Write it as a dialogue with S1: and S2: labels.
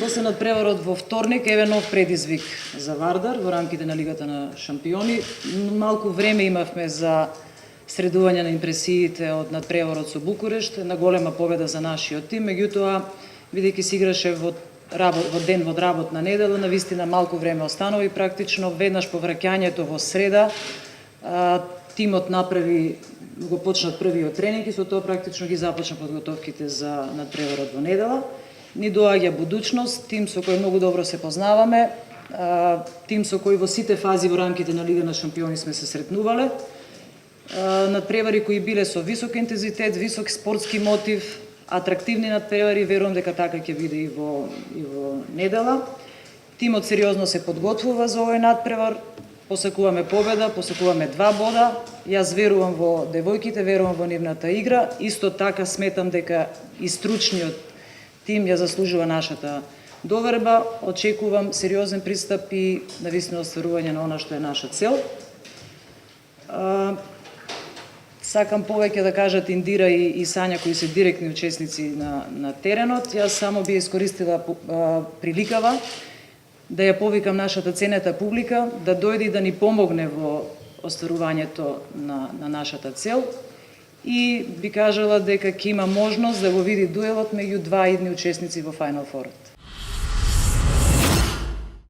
S1: После надпреварот во вторник еве нов предизвик за Вардар во рамките на Лигата на шампиони. Малку време имавме за средување на импресиите од надпреварот со Букурешт, една голема победа за нашиот тим, меѓутоа бидејќи се играше во ден во работна недела, навистина малку време останува и практично веднаш по враќањето во среда тимот го почнат првиот тренинг и со тоа практично ги започна подготовките за надпреварот во недела. Ни доаѓа будучност, тим со кој многу добро се познаваме, тим со кој во сите фази во рамките на Лига на шампиони сме се сретнувале. Надпревари кои биле со висок интензитет, висок спортски мотив, атрактивни надпревари, верувам дека така ќе биде и во недела. Тимот сериозно се подготвува за овој надпревар. Посакуваме победа, посакуваме 2 бода. Јас верувам во девојките, верувам во нивната игра. Исто така сметам дека и стручниот тим ја заслужува нашата доверба. Очекувам сериозен пристап и навистина остварување на она што е наша цел. Сакам повеќе да кажат Индира и Сања кои се директни учесници на теренот. Јас само би искористила приликава да ја повикам нашата ценета публика да дојде и да ни помогне во остварувањето на нашата цел и би кажала дека ќе има можност да го види дуелот меѓу 2 идни учесници во Final Four.